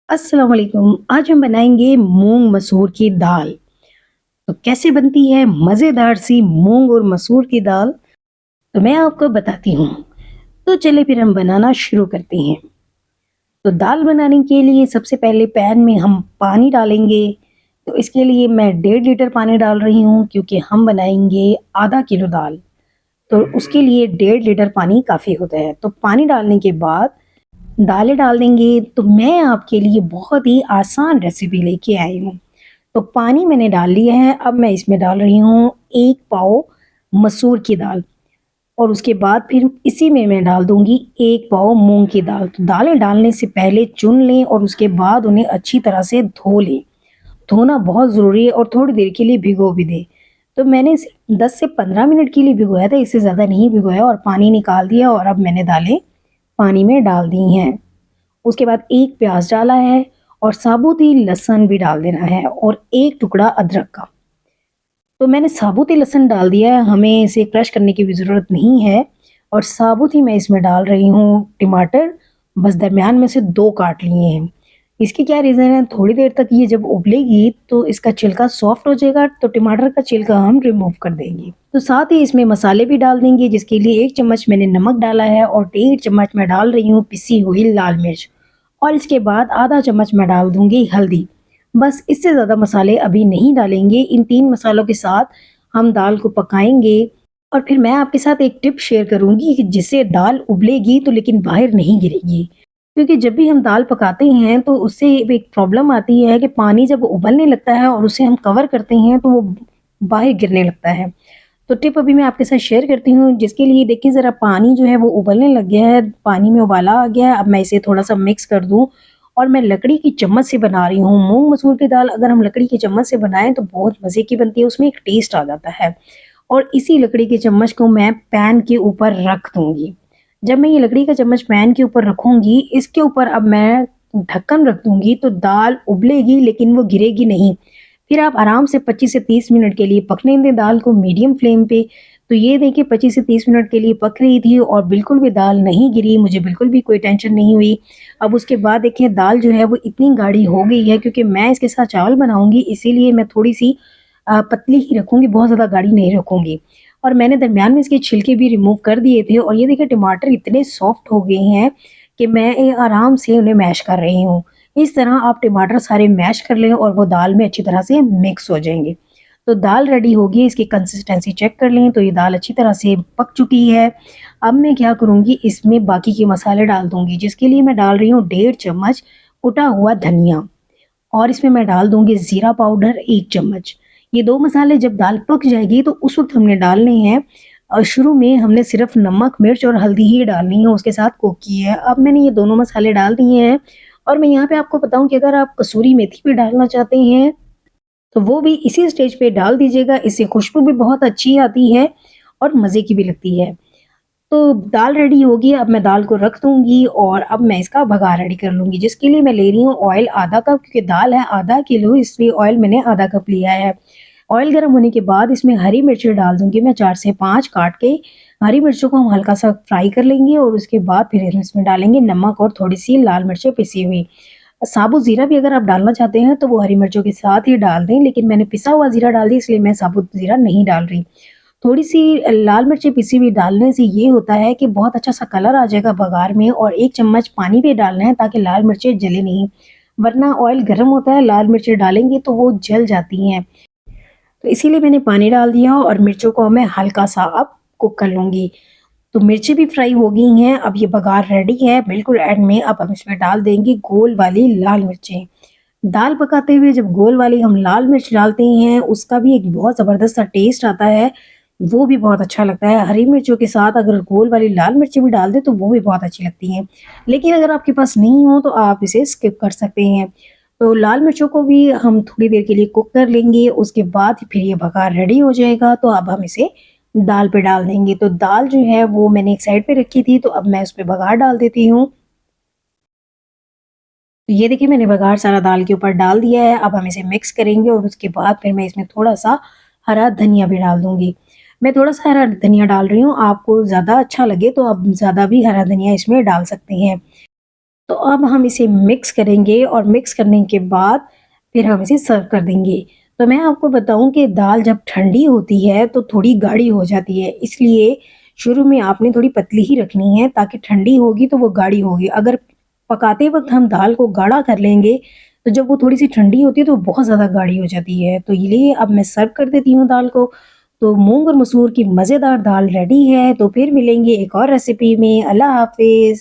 अस्सलाम वालेकुम। आज हम बनाएँगे मूँग मसूर की दाल। तो कैसे बनती है मज़ेदार सी मूँग और मसूर की दाल? तो मैं आपको बताती हूँ। तो चलिए फिर हम बनाना शुरू करते हैं। तो दाल बनाने के लिए सबसे पहले पैन में हम पानी डालेंगे। तो इसके लिए मैं 1.5 लीटर पानी डाल रही हूँ क्योंकि हम बनाएँगे आधा किलो दाल। तो उसके लिए 1.5 लीटर पानी काफ़ी होता है। तो पानी डालने के बाद दालें डाल देंगे। तो मैं आपके लिए बहुत ही आसान रेसिपी लेके आई हूँ। तो पानी मैंने डाल लिया है, अब मैं इसमें डाल रही हूँ 1 पाव मसूर की दाल और उसके बाद फिर इसी में मैं डाल दूँगी 1 पाव मूँग की दाल। तो दालें डालने से पहले चुन लें और उसके बाद उन्हें अच्छी तरह से धो लें। धोना बहुत ज़रूरी है और थोड़ी देर के लिए भिगो भी दें। तो मैंने इसे 10 से 15 मिनट के लिए भिगोया था, इससे ज़्यादा नहीं भिगोया और पानी निकाल दिया और अब मैंने दालें पानी में डाल दी हैं। उसके बाद 1 प्याज़ डाला है और साबुत ही लहसुन भी डाल देना है और 1 टुकड़ा अदरक का। तो मैंने साबुत ही लहसुन डाल दिया है, हमें इसे क्रश करने की भी ज़रूरत नहीं है और साबुत ही मैं इसमें डाल रही हूँ टमाटर, बस दरमियान में से 2 काट लिए हैं। इसकी क्या रीज़न है, थोड़ी देर तक ये जब उबलेगी तो इसका छिलका सॉफ्ट हो जाएगा, तो टमाटर का छिलका हम रिमूव कर देंगे। तो साथ ही इसमें मसाले भी डाल देंगे, जिसके लिए 1 चम्मच मैंने नमक डाला है और 1.5 चम्मच मैं डाल रही हूँ पिसी हुई लाल मिर्च और इसके बाद आधा चम्मच मैं डाल दूँगी हल्दी। बस इससे ज़्यादा मसाले अभी नहीं डालेंगे। इन 3 मसालों के साथ हम दाल को पकाएँगे और फिर मैं आपके साथ एक टिप शेयर करूँगी कि जिससे दाल उबलेगी तो लेकिन बाहर नहीं गिरेगी। क्योंकि जब भी हम दाल पकाते हैं तो उससे एक प्रॉब्लम आती है कि पानी जब उबलने लगता है और उसे हम कवर करते हैं तो वो बाहर गिरने लगता है। तो टिप अभी मैं आपके साथ शेयर करती हूँ, जिसके लिए देखिए ज़रा पानी जो है वो उबलने लग गया है, पानी में उबाला आ गया है। अब मैं इसे थोड़ा-सा मिक्स कर दूँ और मैं लकड़ी की चम्मच से बना रही हूँ। मूँग मसूर की दाल अगर हम लकड़ी की चम्मच से बनाएँ तो बहुत मज़े की बनती है, उसमें एक टेस्ट आ जाता है। और इसी लकड़ी की चम्मच को मैं पैन के ऊपर रख दूँगी। जब मैं ये लकड़ी का चम्मच पैन के ऊपर रखूँगी, इसके ऊपर अब मैं ढक्कन रख दूँगी तो दाल उबलेगी लेकिन वो गिरेगी नहीं। फिर आप आराम से 25 से 30 मिनट के लिए पकने दें दाल को मीडियम फ्लेम पे। तो ये देखिए 25 से 30 मिनट के लिए पक रही थी और बिल्कुल भी दाल नहीं गिरी, मुझे बिल्कुल भी कोई टेंशन नहीं हुई। अब उसके बाद देखिए दाल जो है वो इतनी गाढ़ी हो गई है, क्योंकि मैं इसके साथ चावल बनाऊँगी इसीलिए मैं थोड़ी-सी पतली ही रखूँगी, बहुत ज़्यादा गाढ़ी नहीं रखूँगी। और मैंने दरमियान में इसके छिलके भी रिमूव कर दिए थे और ये देखिए टमाटर इतने सॉफ्ट हो गए हैं कि मैं आराम से उन्हें मैश कर रही हूँ। इस तरह आप टमाटर सारे मैश कर लें और वो दाल में अच्छी तरह से मिक्स हो जाएँगे। तो दाल रेडी होगी, इसकी कंसिस्टेंसी चेक कर लें, तो ये दाल अच्छी तरह से पक चुकी है। अब मैं क्या करूँगी, इसमें बाकी के मसाले डाल दूँगी, जिसके लिए मैं डाल रही हूँ 1.5 चम्मच कुटा हुआ धनिया और इसमें मैं डाल दूँगी ज़ीरा पाउडर 1 चम्मच। ये 2 मसाले जब दाल पक जाएगी तो उस वक़्त हमने डालने हैं। शुरू में हमने सिर्फ़ नमक, मिर्च और हल्दी ही डालनी है, उसके साथ कुक की है। अब मैंने ये दोनों मसाले डाल दिए हैं और मैं यहाँ पे आपको बताऊँ कि अगर आप कसूरी मेथी भी डालना चाहते हैं, तो वो भी इसी स्टेज पे डाल दीजिएगा, इससे खुशबू भी बहुत अच्छी आती है और मज़े की भी लगती है। तो दाल रेडी होगी, अब मैं दाल को रख दूँगी और अब मैं इसका बघार रेडी कर लूँगी, जिसके लिए मैं ले रही हूँ ऑयल आधा कप, क्योंकि दाल है आधा किलो इसलिए ऑयल मैंने आधा कप लिया है। ऑयल गर्म होने के बाद इसमें हरी मिर्ची डाल दूँगी मैं 4 से 5 काट के। हरी मिर्चों को हम हल्का-सा फ्राई कर लेंगे और उसके बाद फिर हम इसमें डालेंगे नमक और थोड़ी-सी लाल मिर्चें पिसी हुई। साबुत ज़ीरा भी अगर आप डालना चाहते हैं तो वो हरी मिर्चों के साथ ही डाल दें, लेकिन मैंने पिसा हुआ ज़ीरा डाल दिया इसलिए मैं साबुत ज़ीरा नहीं डाल रही। थोड़ी-सी लाल मिर्ची पिसी हुई डालने से ये होता है कि बहुत अच्छा-सा कलर आ जाएगा बघार में और 1 चम्मच पानी भी डालना है ताकि लाल मिर्चें जले नहीं, वरना ऑयल गरम होता है, लाल मिर्चें डालेंगे तो वो जल जाती हैं। तो इसीलिए मैंने पानी डाल दिया और मिर्चों को मैं हल्का-सा अब कुक कर लूँगी। तो मिर्ची भी फ्राई हो गई हैं, अब ये बघार रेडी है, बिल्कुल एंड में अब हम इसमें डाल देंगे गोल वाली लाल मिर्चें। दाल पकाते हुए जब गोल वाली हम लाल मिर्च डालते हैं, उसका भी एक बहुत ज़बरदस्त सा टेस्ट आता है, वो भी बहुत अच्छा लगता है। हरी मिर्चों के साथ अगर गोल वाली लाल मिर्ची भी डाल दें, तो वो भी बहुत अच्छी लगती हैं। लेकिन अगर आपके पास नहीं हो, तो आप इसे स्किप कर सकते हैं। तो लाल मिर्चों को भी हम थोड़ी देर के लिए कुक कर लेंगे, उसके बाद फिर ये बघार रेडी हो जाएगा, तो अब हम इसे दाल पे डाल देंगे। तो दाल जो है, वो मैंने एक साइड पे रखी थी, तो अब मैं उसपे बघार डाल देती हूँ। तो ये देखिए मैंने बघार सारा दाल के ऊपर डाल दिया है, अब हम इसे मिक्स करेंगे और उसके बाद फिर मैं इसमें थोड़ा-सा हरा धनिया भी डाल दूँगी। मैं थोड़ा-सा हरा धनिया डाल रही हूँ, आपको ज़्यादा अच्छा लगे तो आप ज़्यादा भी हरा धनिया इसमें डाल सकते हैं। तो अब हम इसे मिक्स करेंगे और मिक्स करने के बाद फिर हम इसे सर्व कर देंगे। तो मैं आपको बताऊँ कि दाल जब ठंडी होती है तो थोड़ी गाढ़ी हो जाती है, इसलिए शुरू में आपने थोड़ी पतली ही रखनी है ताकि ठंडी होगी तो वो गाढ़ी होगी। अगर पकाते वक़्त हम दाल को गाढ़ा कर लेंगे, तो जब वो थोड़ी-सी ठंडी होती है तो बहुत ज़्यादा गाढ़ी हो जाती है। तो ये लिए अब मैं सर्व कर देती हूँ दाल को। तो मूँग और मसूर की मज़ेदार दाल रेडी है, तो फिर मिलेंगे एक और रेसिपी में। अल्लाह हाफ़िज़।